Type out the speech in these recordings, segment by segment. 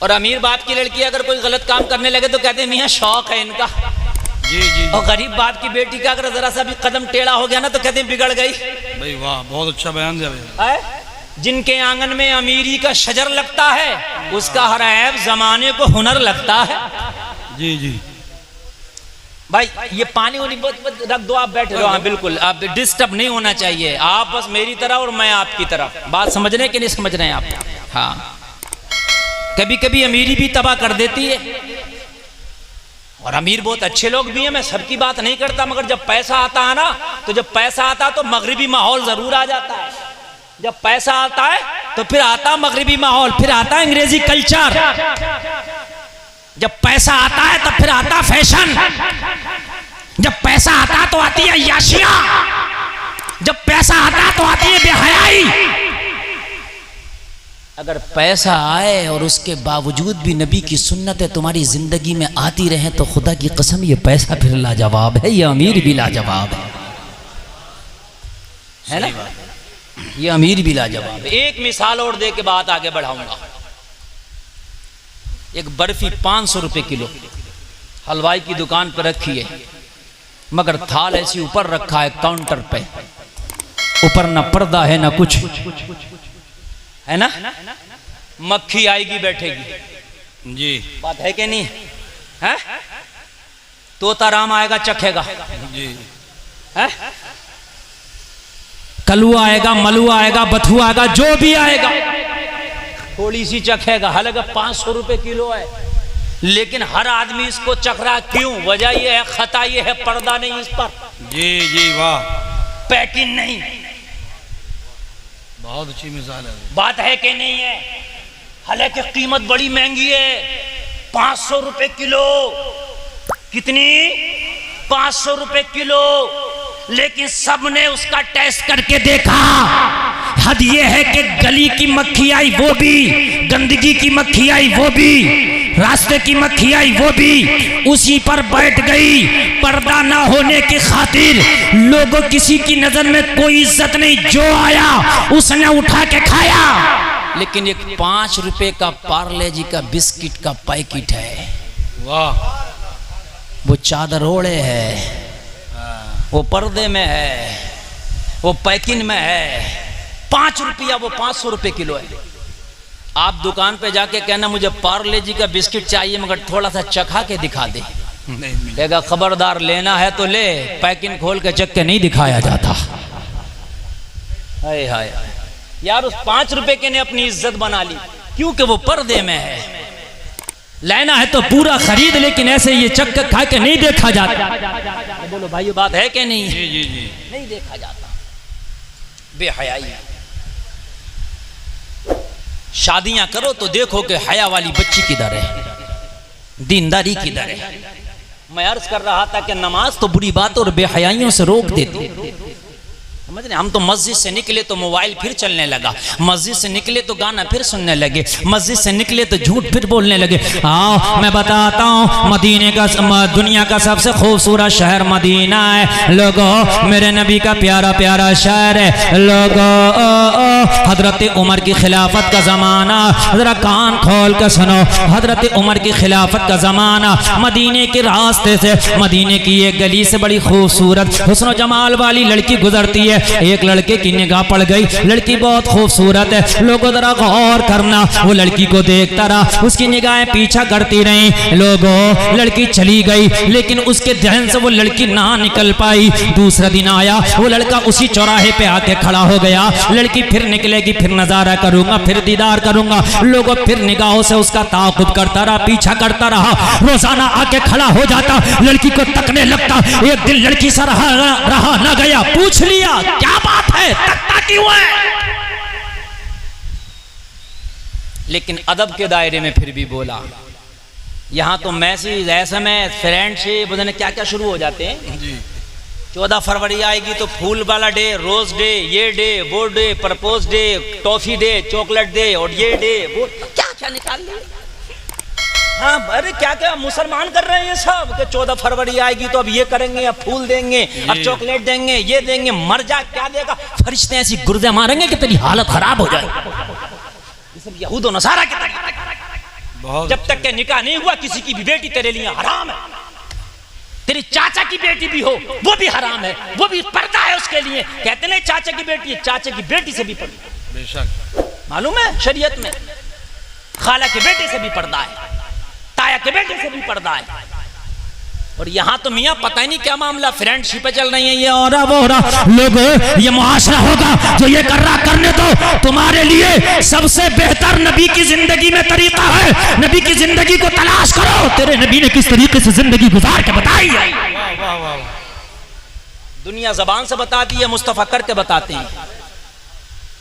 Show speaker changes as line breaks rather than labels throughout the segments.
और अमीर बाप की लड़की अगर कोई गलत काम करने लगे तो कहते हैं मियाँ शौक है इनका।
जी जी।
और गरीब बाप की बेटी का अगर जरा सा भी कदम टेढ़ा हो गया ना तो कहते हैं बिगड़ गई।
भाई वाह, बहुत अच्छा बयान दिया भैया।
जिनके आंगन में अमीरी का शजर लगता है उसका हर ऐब जमाने को हुनर लगता है।
जी जी
भाई ये पानी वानी रख दो, आप बैठे रहो। हाँ बिल्कुल, आप डिस्टर्ब नहीं होना चाहिए, आप बस मेरी तरह और मैं आपकी तरफ। बात समझ रहे हैं कि नहीं समझ रहे हैं आप? हाँ, कभी कभी अमीरी भी तबाह कर देती है और अमीर बहुत अच्छे लोग भी हैं, मैं सबकी बात नहीं करता, मगर जब पैसा आता है ना, तो जब पैसा आता है तो मगरिबी माहौल जरूर आ जाता है। जब पैसा आता है तो फिर आता मगरिबी माहौल, फिर आता अंग्रेजी कल्चर। जब पैसा आता है तब फिर आता फैशन। जब पैसा आता तो आती है याशिया। जब पैसा आता तो आती है बेहयाई। अगर पैसा आए और उसके बावजूद भी नबी की सुन्नतें तुम्हारी जिंदगी में आती रहे तो खुदा की कसम ये पैसा फिर लाजवाब है, ये अमीर भी लाजवाब है ना? ये अमीर भी लाजवाब है। एक मिसाल और दे के बात आगे बढ़ाऊंगा। एक बर्फी 500 रुपए किलो हलवाई की दुकान पर रखी है, मगर थाल ऐसी ऊपर रखा है काउंटर पे, ऊपर ना पर्दा है ना कुछ है ना। मक्खी आएगी बैठेगी जी, बात है कि नहीं है? तोता राम आएगा चखेगा
जी
है? कलुआ आएगा, मलुआ आएगा, बथुआ आएगा, जो भी आएगा थोड़ी सी चखेगा। हालांकि 500 रुपए किलो है, लेकिन हर आदमी इसको चख रहा। क्यों? वजह यह है, खता यह है, पर्दा नहीं इस पर।
जी जी वाह,
पैकिंग नहीं।
बहुत अच्छी मिसाल है।
बात है कि नहीं है? हालांकि कीमत बड़ी महंगी है, 500 रुपए किलो। कितनी? 500 रुपए किलो। लेकिन सबने उसका टेस्ट करके देखा। हद ये है कि गली की मक्खी आई वो भी, गंदगी की मक्खी आई वो भी, रास्ते की मक्खी आई वो भी, उसी पर बैठ गई। पर्दा ना होने की खातिर लोगों किसी की नजर में कोई इज्जत नहीं, जो आया उसने उठा के खाया। लेकिन एक 5 रुपए का पार्ले जी का बिस्किट का पैकेट है,
वाह,
वो चादर ओढ़े है, वो पर्दे में है, वो पैकिंग में है। 5 रुपया, वो 500 रुपए किलो है। आप दुकान पे जाके कहना मुझे पार्ले जी का बिस्किट चाहिए, मगर थोड़ा सा चखा के दिखा दे। कहेगा खबरदार, लेना है तो ले, पैकिंग खोल के चख के नहीं दिखाया जाता। हाय हाय यार, उस 5 रुपए के ने अपनी इज्जत बना ली, क्योंकि वो पर्दे में है। लेना है तो पूरा खरीद, लेकिन ऐसे ये चख खा के नहीं देखा जाता। बोलो भाई, ये बात है कि नहीं?
जी जी जी,
नहीं देखा जाता। बेहयाई। शादियां करो तो देखो कि हया वाली बच्ची किधर है, दीनदारी किधर है। मैं अर्ज कर रहा था कि नमाज तो बुरी बात और बेहयाइयों से रोक देती। समझ रहे? हम तो मस्जिद से निकले तो मोबाइल फिर चलने लगा, मस्जिद से निकले तो गाना फिर सुनने लगे, मस्जिद से निकले तो झूठ फिर बोलने लगे। आओ मैं बताता हूँ, मदीने का, दुनिया का सबसे खूबसूरत शहर मदीना है लोगों। मेरे नबी का प्यारा प्यारा शहर है लोगों। हजरत उमर की खिलाफत का ज़माना, ज़रा कान खोल कर सुनो। हजरत उमर की खिलाफत का ज़माना, मदीने के रास्ते से, मदीने की एक गली से बड़ी खूबसूरत हुस्न जमाल वाली लड़की गुजरती है। एक लड़के की निगाह पड़ गई, लड़की बहुत खूबसूरत है। लोगों जरा गौर करना, वो लड़की को देखता रहा, उसकी निगाहें पीछा करती रहीं। लोगों, लड़की चली गई, लेकिन उसके ध्यान से वो लड़की ना निकल पाई। दूसरा दिन आया, वो लड़का उसी चौराहे पे आके खड़ा हो गया। लड़की फिर निकलेगी, फिर नजारा करूंगा, फिर दीदार करूंगा। लोगों फिर निगाहों से उसका ताक़ुब करता रहा, पीछा करता रहा। रोजाना आके खड़ा हो जाता, लड़की को तकने लगता। एक दिन लड़की से रहा ना गया, पूछ लिया क्या बात है, तकता क्यों है? लेकिन अदब के दायरे में फिर भी बोला। यहाँ तो मैसेज, SMS, फ्रेंडशिप, क्या क्या शुरू हो जाते हैं जी। 14 फरवरी आएगी तो फूल वाला डे, रोज डे, ये डे, वो day, propose day, toffee day, chocolate day, और ये डे, वो क्या क्या निकाल लिया। हाँ, अरे क्या क्या मुसलमान कर रहे हैं ये सब, कि 14 फरवरी आएगी तो अब ये करेंगे, अब फूल देंगे, अब चॉकलेट देंगे, ये देंगे। मर जा, क्या देगा? फरिश्ते ऐसी गुर्दे मारेंगे कि तेरी हालत खराब हो जाए। ये सब यहूद और नसारा की तरह।
बहुत
जब तक के निकाह नहीं हुआ किसी की भी बेटी तेरे लिए हराम है। तेरी चाचा की बेटी भी हो वो भी हराम है, वो भी पर्दा है उसके लिए। कहते नहीं चाचा की बेटी है, चाचा की बेटी से भी पर्दा,
बेशक
मालूम है शरीयत में। खाला के बेटे से भी पर्दा है, ताया के बेटे से भी पर्दा है। और यहाँ तो मियाँ पता ही नहीं क्या मामला, फ्रेंडशिप चल रही है, ये और वो हो रहा। लोग ये मुआशरा होगा जो ये कर रहा करने दो। तुम्हारे लिए सबसे बेहतर नबी की जिंदगी में तरीका है, नबी की जिंदगी को तलाश करो। तेरे नबी ने किस तरीके से जिंदगी गुजार के बताई है।
वाह वाह।
दुनिया जबान से बताती है, मुस्तफा करके बताते हैं।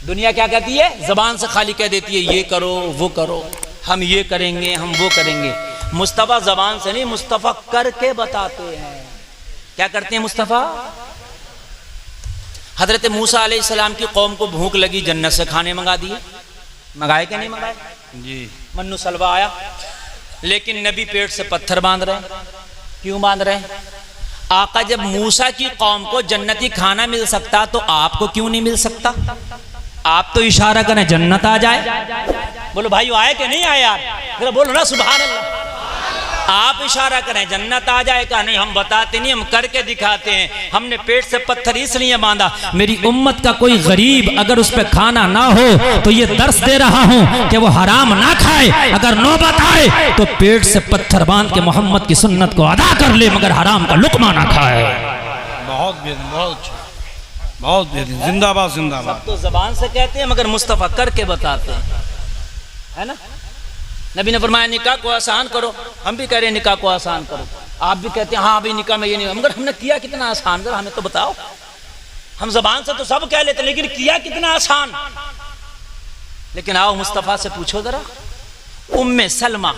दुनिया क्या कहती है? जबान से खाली कह देती है ये करो वो करो, हम ये करेंगे हम वो करेंगे। मुस्तफा जबान से नहीं, मुस्तफा करके बताते हैं। क्या करते हैं मुस्तफा? हजरत मूसा अलैहिस्सलाम की कौम को भूख लगी, जन्नत से खाने मंगा दिए। मंगाए क्या नहीं मंगाए?
जी।
मन्नू सलवा आया, लेकिन नबी पेट से पत्थर बांध रहे। क्यों बांध रहे? आका जब मूसा की कौम को जन्नती खाना मिल सकता तो आपको क्यों नहीं मिल सकता? आप तो इशारा करें जन्नत आ जाए। बोलो भाई आए कि नहीं आए यार? जरा बोलो ना सुभान अल्लाह। आप इशारा करें जन्नत आ जाए का नहीं, हम बताते नहीं, हम करके दिखाते हैं। हमने पेट से पत्थर इसलिए बांधा, मेरी उम्मत का कोई गरीब अगर उस पर खाना ना हो तो ये दर्श दे रहा हूं कि वो हराम ना खाए। अगर नौबत आए तो पेट से पत्थर बांध के मोहम्मद की सुन्नत को अदा कर ले, मगर हराम का लुकमा ना खाए।
बहुत बेहतरीन, बहुत अच्छा, बहुत बेहतरीन। जिंदाबाद जिंदाबाद।
सब तो जबान से कहते हैं मगर मुस्तफा करके बताते हैं, है ना। नबी ने फरमाया निकाह को आसान करो, हम भी कह रहे हैं निकाह को आसान करो। आप भी कहते हैं हाँ अभी निकाह में ये नहीं, मगर हमने किया कितना आसान, जरा हमें तो बताओ। हम जबान से तो सब कह लेते लेकिन किया कितना आसान। लेकिन आओ मुस्तफा से पूछो जरा। उम्मे सलमा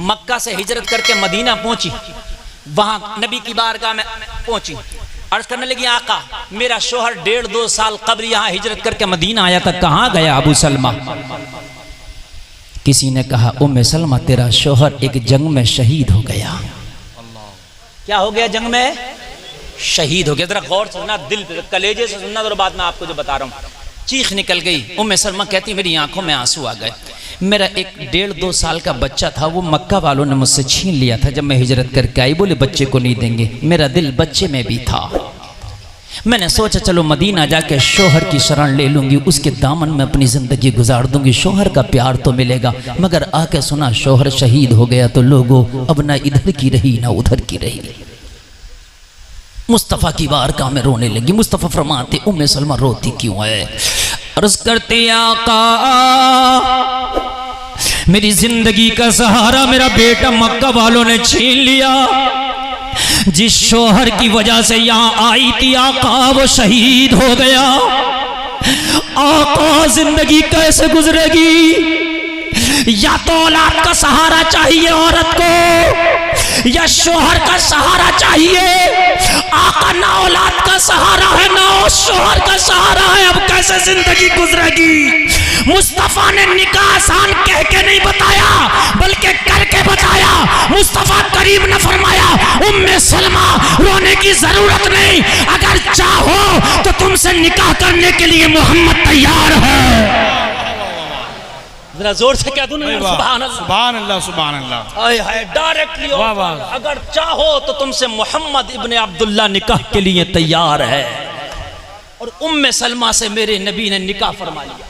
मक्का से हिजरत करके मदीना पहुंची, वहां नबी की बारगाह में पहुंची, अर्ज करने लगी आका मेरा शोहर 1.5-2 साल कब्ल यहाँ हिजरत करके मदीना आया था, कहाँ गया अबू सलमा? किसी ने कहा उम्मे सलमा तेरा शोहर एक जंग में शहीद हो गया। क्या हो गया? जंग में शहीद हो गया। जरा गौर से सुनना, दिल पे कलेजे से सुनना, और बाद में आपको जो बता रहा हूँ। चीख निकल गई। उम्मे सलमा कहती मेरी आंखों में आंसू आ गए। मेरा एक 1.5-2 साल का बच्चा था, वो मक्का वालों ने मुझसे छीन लिया था जब मैं हिजरत करके आई। बोले बच्चे को नहीं देंगे। मेरा दिल बच्चे में भी था। मैंने सोचा चलो मदीना जाके शोहर की शरण ले लूंगी, उसके दामन में अपनी जिंदगी गुजार दूंगी, शोहर का प्यार तो मिलेगा। मगर आके सुना शोहर शहीद हो गया तो लोगों अब ना इधर की रही ना उधर की रही। मुस्तफ़ा की बारगाह में रोने लगी। मुस्तफ़ा फरमाते उम्मे सलमा रोती क्यों है? अर्ज़ करते आका मेरी जिंदगी का सहारा मेरा बेटा मक्का वालों ने छीन लिया। जिस शोहर की वजह से यहाँ आई थी आका वो शहीद हो गया। आका जिंदगी कैसे गुजरेगी? या तो औलाद का सहारा चाहिए औरत को, या शोहर का सहारा चाहिए। आका ना औलाद का सहारा है ना शोहर का सहारा है, अब कैसे जिंदगी गुजरेगी? मुस्तफा ने निकाह आसान कह के नहीं बताया बल्कि करके बताया। मुस्तफा करीब ने फरमाया उम्मे सलमा रोने की जरूरत नहीं, अगर चाहो तो तुमसे निकाह करने के लिए मोहम्मद तैयार है। जरा जोर से कह दूं ना सुभान अल्लाह,
सुभान अल्लाह, सुभान अल्लाह।
आए हाय डायरेक्टली
वाह वाह।
अगर चाहो तो तुमसे मोहम्मद इब्ने अब्दुल्ला निकाह के लिए तैयार है। और उम्मे सलमा से मेरे नबी ने निकाह फरमा लिया।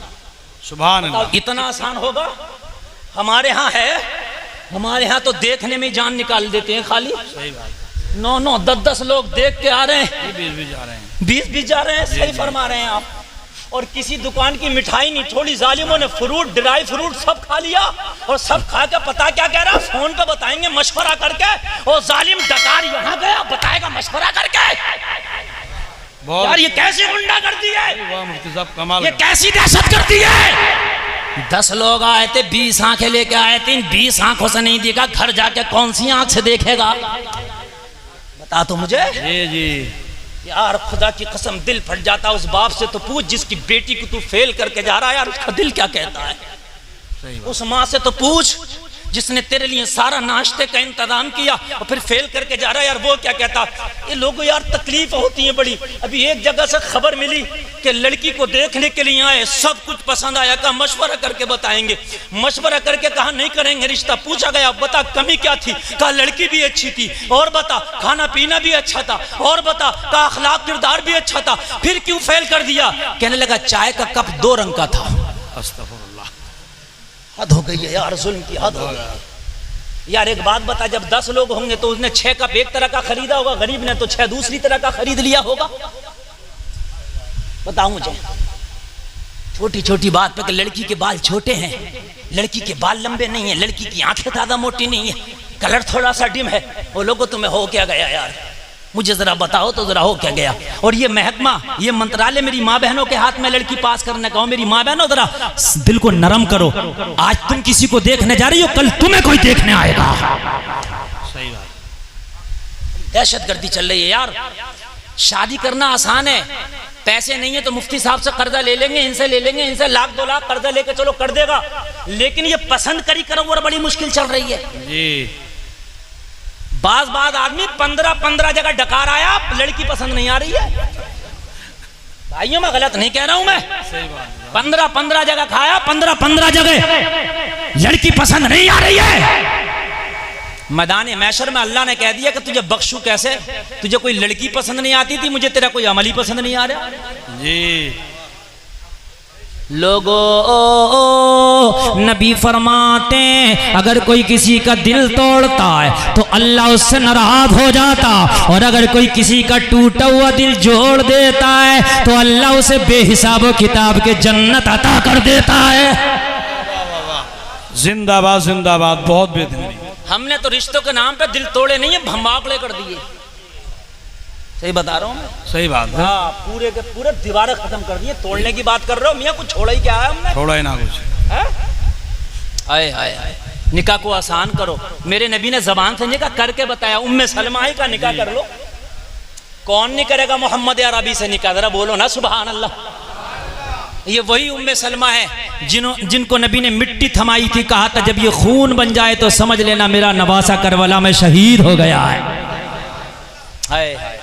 सुभान अल्लाह।
इतना आसान होगा? हमारे यहाँ है, हमारे यहाँ तो देखने में जान निकाल देते हैं खाली।
सही बात।
9-9 10-10 लोग देख के आ रहे हैं,
20 जा रहे हैं,
20 जा रहे हैं। सही फरमा रहे हैं आप। और किसी दुकान की मिठाई नहीं छोड़ी, जालिमों ने फ्रूट ड्राई फ्रूट सब खा लिया। और सब खा के पता क्या कह रहा, फोन पे बताएंगे मशवरा करके। और जालिम डकार यहाँ गया बताएगा मशवरा करके। यार ये कैसी गुंडागर्दी है?
वाह मुफ्ती साहब कमाल।
ये कैसी दहशत गर्दी है? 10 लोग आए थे, 20 आंखें लेके आए थे। 20 आंखों से नहीं देखा, घर जाके कौन सी आंख से देखेगा? बता तो मुझे।
जी जी
यार खुदा की कसम दिल फट जाता। उस बाप से तो पूछ जिसकी बेटी को तू फेल करके जा रहा है, यार उसका दिल क्या कहता है? उस माँ से तो पूछ जिसने तेरे लिए सारा नाश्ते का इंतजाम किया और फिर फेल करके जा रहा है यार, वो क्या कहता। ये लोगों यार तकलीफ होती है बड़ी। अभी एक जगह से खबर मिली कि लड़की को देखने के लिए आए, सब कुछ पसंद आया, कहा मशवरा करके बताएंगे। मशवरा करके कहा नहीं करेंगे रिश्ता। पूछा गया बता कमी क्या थी, कहा लड़की भी अच्छी थी, और बता खाना पीना भी अच्छा था, और बता कहा अखलाक किरदार भी अच्छा था, फिर क्यों फेल कर दिया। कहने लगा चाय का कप 2 रंग का था।
अस्तगफुरुल्लाह,
हद हो गई है यार, जुल्म की हद हो गई यार। एक बात बता, जब 10 लोग होंगे तो उसने 6 कप एक तरह का खरीदा होगा, गरीब ने तो 6 दूसरी तरह का खरीद लिया होगा। बताओ मुझे, छोटी छोटी बात पे कि लड़की के बाल छोटे हैं, लड़की के बाल लंबे नहीं है, लड़की की आंखें ज्यादा मोटी नहीं है, कलर थोड़ा सा डिम है, वो लोगों तुम्हें हो क्या गया यार, मुझे जरा बताओ तो जरा हो क्या गया। और ये महकमा, ये मंत्रालय मेरी माँ बहनों के हाथ में लड़की पास करने का। मेरी माँ बहनों जरा दिल को नरम करो। आज तुम किसी को देखने जा रही हो, कल तुम्हें कोई देखने आएगा।
सही बात।
दहशतगर्दी चल रही है यार। शादी करना आसान है, पैसे नहीं है तो मुफ्ती साहब से कर्जा ले लेंगे, इनसे ले लेंगे, इनसे लाख 2 लाख कर्जा लेके चलो कर देगा। लेकिन ये पसंद करी करो वो बड़ी मुश्किल चल रही है
जी।
बाज आदमी 15 जगह डकार आया, लड़की पसंद नहीं आ रही है। भाइयों मैं गलत नहीं कह रहा हूं मैं, 15 जगह खाया, 15 जगह लड़की पसंद नहीं आ रही है। मैदान महशर में अल्लाह ने कह दिया कि तुझे बख्शू कैसे, तुझे कोई लड़की पसंद नहीं आती थी, मुझे तेरा कोई अमली पसंद नहीं आ रहा
जी।
लोगों नबी फरमाते हैं अगर कोई किसी का दिल तोड़ता है तो अल्लाह उससे नाराज हो जाता, और अगर कोई किसी का टूटा हुआ दिल जोड़ देता है तो अल्लाह उसे बेहिसाब किताब के जन्नत अता कर देता है।
जिंदाबाद जिंदाबाद, बहुत बेहतरीन।
हमने तो रिश्तों के नाम पे दिल तोड़े नहीं है, भंबाकड़े कर दिए। सही बता रहा हूँ मैं,
सही बात है।
हाँ, पूरे के पूरे दीवारें खत्म कर दिए। तोड़ने की बात कर रहे हो मियाँ, कुछ छोड़ा ही क्या है हमने,
छोड़ा ही ना कुछ।
आए आए आए, निकाह को आसान करो। मेरे नबी ने जबान से निकाह करके बताया। उम्मे सलमा ही का निकाह कर लो। कौन नहीं करेगा मोहम्मद अरबी से निकाह, जरा बोलो ना सुभान अल्लाह। ये वही उम्मे सलमा है जिनको नबी ने मिट्टी थमाई थी, कहा था जब ये खून बन जाए तो समझ लेना मेरा नवासा करबला में शहीद हो गया है। हाय हाय,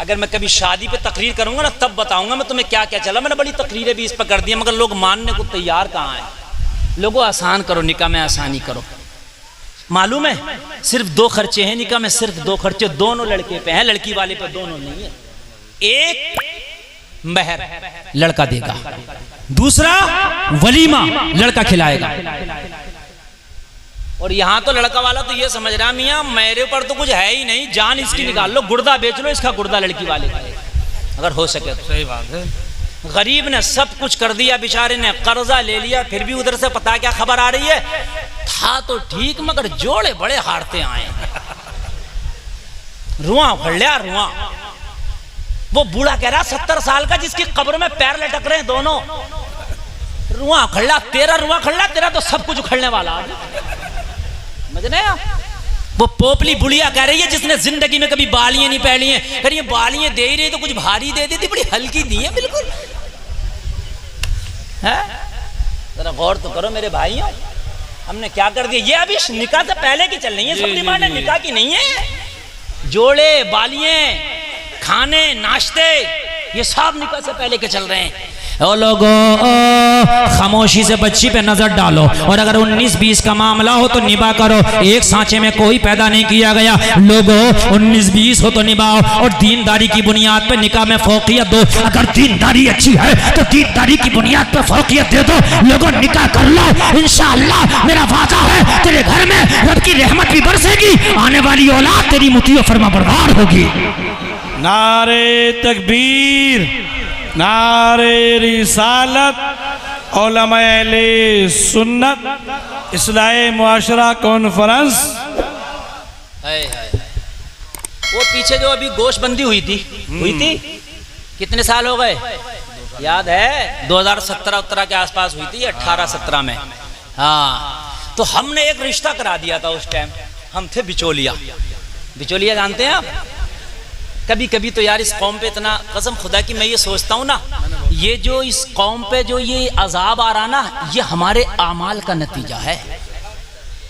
अगर मैं कभी शादी पे तकरीर करूंगा ना तब बताऊंगा मैं तुम्हें क्या क्या चला। मैंने बड़ी तकरीरें भी इस पर कर दी, मगर लोग मानने को तैयार कहाँ हैं। लोगों आसान करो, निकाह में आसानी करो। मालूम है सिर्फ 2 खर्चे हैं निकाह में, सिर्फ 2 खर्चे, दोनों लड़के पे हैं, लड़की वाले पे दोनों नहीं है। एक महर लड़का देगा, दूसरा वलीमा लड़का खिलाएगा। और यहाँ तो लड़का वाला तो ये समझ रहा मियाँ मेरे ऊपर तो कुछ है ही नहीं, जान इसकी निकाल लो, गुर्दा बेच लो इसका, गुर्दा लड़की वाले का अगर हो सके तो।
सही बात है।
गरीब ने सब कुछ कर दिया, बेचारे ने कर्जा ले लिया, फिर भी उधर से पता क्या खबर आ रही है, था तो ठीक मगर जोड़े बड़े हारते आए, रुआ उखड़ लिया रुआ। वो बूढ़ा कह रहा 70 साल का जिसकी कब्र में पैर लटक रहे हैं दोनों, रुआ उखड़ा, तेरा रुआ खड़ा, तेरा तो सब कुछ उखड़ने वाला। समझने वो पोपली बुढ़िया कह रही है जिसने जिंदगी में कभी बालियां नहीं पहनी है, अरे ये बालियां दे ही रही तो कुछ भारी दे देती, बड़ी हल्की दी है बिल्कुल। है जरा गौर तो करो मेरे भाइयों, हमने क्या कर दिया। ये अभी निकाह से पहले की चल रही है, सब डिमांड निकाह की नहीं है। जोड़े, बालियां, खाने, नाश्ते, ये सब निकाह से पहले के चल रहे हैं। ओ लोगों खामोशी से बच्ची पे नजर डालो, और अगर 19-20 का मामला हो तो निभा करो। एक सांचे में कोई पैदा नहीं किया गया। लोगों 19-20 हो तो निभाओ, और दीनदारी की बुनियाद पे निकाह में फौकियत दो। अगर दीनदारी अच्छी है तो दीनदारी की बुनियाद पे फौकियत दे दो। लोगों निकाह कर लो, इंशाअल्लाह मेरा वादा है तेरे घर में रब की रहमत भी बरसेगी, आने वाली औलाद तेरी मुतीअ फरमाबरदार होगी।
नारे तकबीर, नारे रिसालत, उलमाए अहले सुन्नत इस्लाही मुआशरा कॉन्फ्रेंस।
वो पीछे जो अभी गोशबंदी हुई थी कितने साल हो गए याद है? 2017 के आसपास हुई थी, 18-17 में। हाँ, तो हमने एक रिश्ता करा दिया था उस टाइम। हम थे बिचौलिया। बिचौलिया जानते हैं आप? कभी कभी तो यार इस कौम पे इतना कसम खुदा की मैं ये सोचता हूँ ना, ये जो इस कौम पे जो ये अजाब आ रहा ना, ये हमारे आमाल का नतीजा है।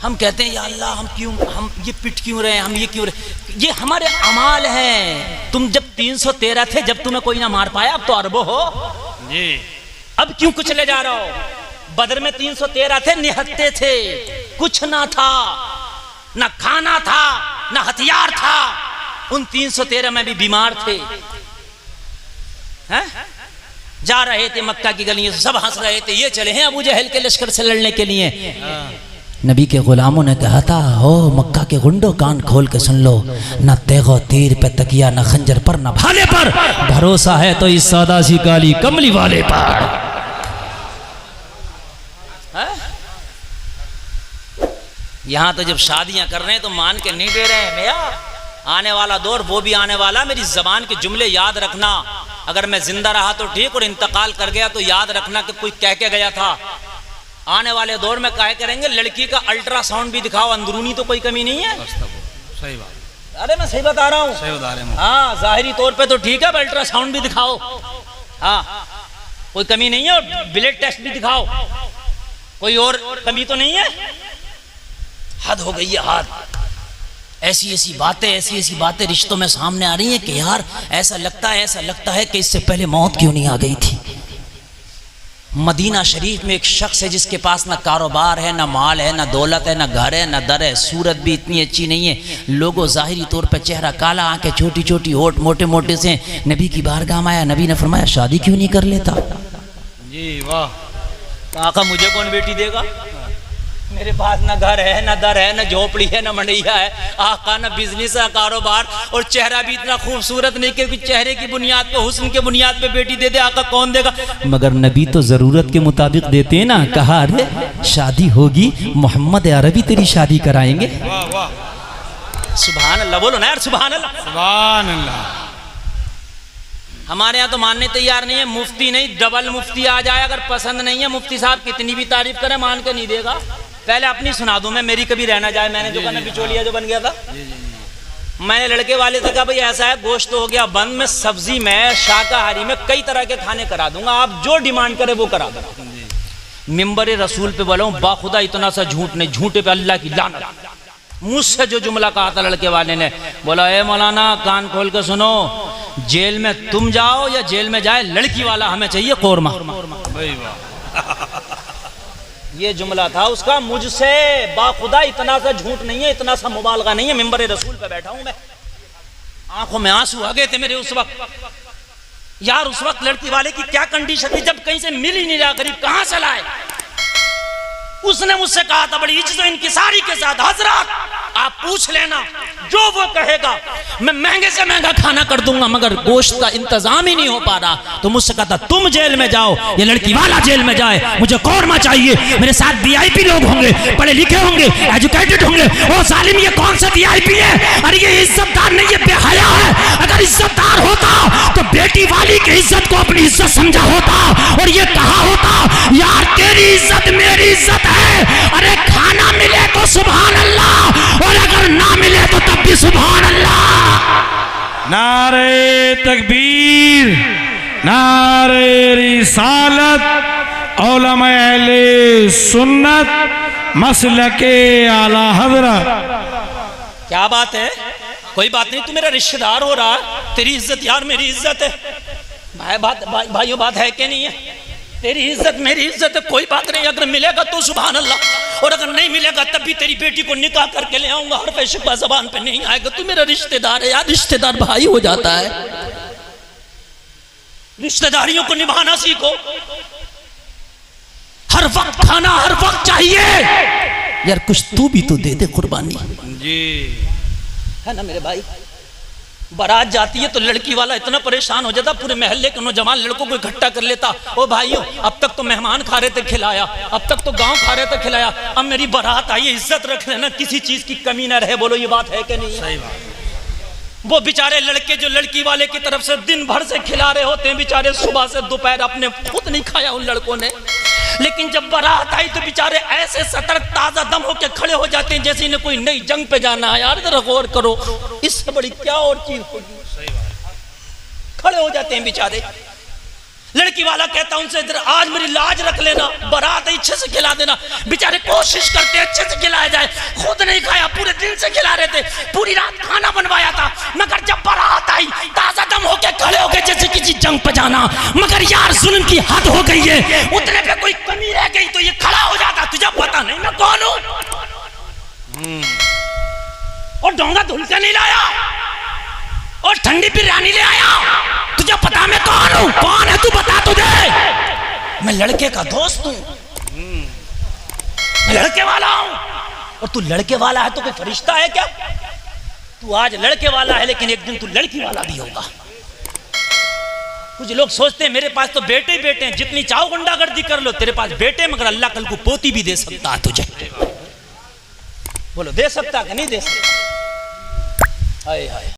हम कहते हैं या अल्लाह हम ये पिट क्यों रहे हैं, हम ये क्यों रहे, ये हमारे अमाल हैं। तुम जब 313 थे, जब तुम्हें कोई ना मार पाया, अब तो अरबों हो
जी।
अब क्यों कुछ ले जा रहे हो? बदर में 313 थे, निहत्ते थे, कुछ ना था, ना खाना था, ना हथियार था। उन 313 में भी बीमार थे, हैं? जा रहे थे मक्का की गलियों से, सब हंस रहे थे, ये चले हैं अबू जहल के लश्कर से लड़ने के लिए। नबी के गुलामों ने कहा था, हो मक्का के गुंडो, कान खोल के सुन लो, न तेगो तीर पे तकिया, न खंजर पर, न भाले पर भरोसा है तो इस सादा सी काली कमली वाले पर। यहां तो जब शादियां कर रहे हैं तो मान के नहीं दे रहे हैं भैया, आने वाला दौर वो भी आने वाला। मेरी जबान के जुमले याद रखना, अगर मैं जिंदा रहा तो ठीक, और इंतकाल कर गया तो याद रखना कि कोई कह के गया था। आने वाले दौर में क्या करेंगे, लड़की का अल्ट्रासाउंड भी दिखाओ, अंदरूनी तो कोई कमी नहीं है।
सही बात,
अरे मैं सही बता रहा हूँ,
सही बता रहे हैं।
हाँ, जाहिरी तौर पे तो ठीक है, अल्ट्रासाउंड भी दिखाओ, हाँ कोई कमी नहीं है, और ब्लड टेस्ट भी दिखाओ, कोई और कमी तो नहीं है। हद हो गई है, हद। ऐसी ऐसी बातें रिश्तों में सामने आ रही हैं कि यार ऐसा लगता है कि इससे पहले मौत क्यों नहीं आ गई थी। मदीना शरीफ में एक शख्स है जिसके पास ना कारोबार है, ना माल है, ना दौलत है, ना घर है, ना दर है, सूरत भी इतनी अच्छी नहीं है, लोगों जाहिरी तौर पर चेहरा काला, आंखें छोटी छोटी, होठ मोटे मोटे से। नबी की बारगाह में आया, नबी ने फरमाया शादी क्यों नहीं कर लेता?
जी वाह।
तो आका मुझे कौन बेटी देगा? मेरे पास ना घर है, ना दर है, ना झोपड़ी है, ना मंडैया है, आका ना बिजनेस है, कारोबार, और चेहरा भी इतना खूबसूरत नहीं कि चेहरे की बुनियाद पे, हुस्न के बुनियाद पे बेटी दे दे। आका कौन देगा? मगर नबी तो जरूरत के मुताबिक देते हैं ना। कहा अरे शादी होगी, मोहम्मद अरबी तेरी शादी कराएंगे।
वाह वाह,
सुभान अल्लाह, बोलो ना यार सुभान अल्लाह,
सुभान अल्लाह।
हमारे यहाँ तो मानने तैयार नहीं है, मुफ्ती नहीं डबल मुफ्ती आ जाए, अगर पसंद नहीं है मुफ्ती साहब कितनी भी तारीफ करे मान के नहीं देगा। पहले अपनी सुना दूं मैं, मेरी कभी रहना जाए। मैंने जो कहना बिचौलिया जो बन गया था, मैंने लड़के वाले से कहा भाई ऐसा है, गोश्त हो गया बंद, में सब्जी में शाकाहारी में कई तरह के खाने करा दूंगा, आप जो डिमांड करे वो करा दूंगा। मिंबर रसूल पे बोला हूं, बाखुदा इतना सा झूठ नहीं, झूठे पे अल्लाह की लानत। मुझसे जो जुमला कहा था लड़के वाले ने, बोला ए मौलाना कान खोल के सुनो, जेल में तुम जाओ या जेल में जाए लड़की वाला, हमें चाहिए कोरमा। ये जुमला था उसका। मुझसे बाखुदा इतना सा झूठ नहीं है, इतना सा मुबालगा नहीं है। मिंबर रसूल पे बैठा हूं मैं, आंखों में आंसू आ गए थे मेरे उस वक्त। यार उस वक्त लड़की वाले की क्या कंडीशन थी, जब कहीं से मिल ही नहीं रहा, गरीब कहां से लाए। उसने मुझसे कहा था बड़ी इज्जत इनकिसारी के साथ, हजरत आप पूछ लेना, जो वो कहेगा मैं महंगे से महंगा खाना कर दूंगा, मगर गोश्त का इंतजाम ही नहीं हो पा रहा। तो मुझसे कहा था तुम जेल में जाओ ये लड़की वाला जेल में जाए, मुझे कौरमा चाहिए, मेरे साथ वीआईपी लोग होंगे, पढ़े लिखे होंगे, एजुकेटेड होंगे। ओ जालिम ये कौन सा वीआईपी है? अरे ये इज्जतदार नहीं, ये बेहया है। अगर इज्जतदार होता तो बेटी वाली की इज्जत को अपनी इज्जत समझा होता और ये कहा होता यार तेरी इज्जत मेरी इज्जत है। अरे खाना मिले तो सुभान अल्लाह, और अगर ना मिले तो तब भी सुभान अल्लाह।
नारे तकबीर, नारे रिसालत, उलमा अहले सुन्नत, मसलके आला हज़रत।
क्या बात है? कोई बात नहीं, तू मेरा रिश्तेदार हो रहा, तेरी इज्जत यार मेरी इज्जत है। भाइयों बात है कि नहीं है? तेरी इज्जत मेरी इज्जत है, कोई बात नहीं। अगर मिलेगा तो सुभान अल्लाह, और अगर नहीं मिलेगा तब भी तेरी बेटी को निकाह करके ले आऊंगा। हर शिकवा ज़बान पे नहीं आएगा। तू मेरा रिश्तेदार है यार, रिश्तेदार भाई हो जाता है। रिश्तेदारियों को निभाना सीखो। हर वक्त खाना हर वक्त चाहिए यार, कुछ तू भी तो दे दे कुर्बानी
जी,
है ना मेरे भाई। बारात जाती है तो लड़की वाला इतना परेशान हो जाता, पूरे मोहल्ले के नौजवान लड़कों को इकट्ठा कर लेता। ओ भाइयों अब तक तो मेहमान खा रहे थे खिलाया, अब तक तो गांव खा रहे थे खिलाया, अब मेरी बारात आई है, इज्जत रख लेना, किसी चीज की कमी ना रहे। बोलो ये बात है कि नहीं?
सही बात।
वो बेचारे लड़के जो लड़की वाले की तरफ से दिन भर से खिला रहे होते हैं, बेचारे सुबह से दोपहर अपने खुद नहीं खाया उन लड़कों ने, लेकिन जब बारात आई तो बेचारे ऐसे सतर्क ताजा दम होकर खड़े हो जाते हैं जैसे इन्हें कोई नई जंग पे जाना है। यार जरा गौर करो, इससे बड़ी क्या और चीज होगी। खड़े हो जाते हैं बेचारे। लड़की वाला कहता उनसे इधर आज मेरी लाज रख लेना, बारात अच्छे से खिला देना। बेचारे कोशिश करते अच्छे से खिलाया जाए, खुद नहीं खाया, पूरे दिन से खिला रहे थे, पूरी रात खाना बनवाया था, मगर जब बारात आई ताजा दम होके खड़े हो गए जैसे किसी जंग पे जाना। मगर यार जुल्म की हद हो गई है, उतने पे कोई कमी रह गई तो ये खड़ा हो जाता, तुझे पता नहीं मैं कौन हूं। और डोंगा धुल के नहीं लाया और ठंडी बिरयानी ले आया, तुझे पता मैं कौन हूं? कौन है तू बता, तुझे मैं लड़के का दोस्त हूं, मैं लड़के वाला हूं। और तू लड़के वाला है तो कोई फरिश्ता है क्या? तू आज लड़के वाला है लेकिन एक दिन तू लड़की वाला भी होगा। कुछ लोग सोचते हैं मेरे पास तो बेटे ही बेटे हैं, जितनी चाहो गुंडागर्दी कर लो, तेरे पास बेटे मगर अल्लाह कल को पोती भी दे सकता है तुझे। बोलो दे सकता कि नहीं दे सकता? हाय हाय।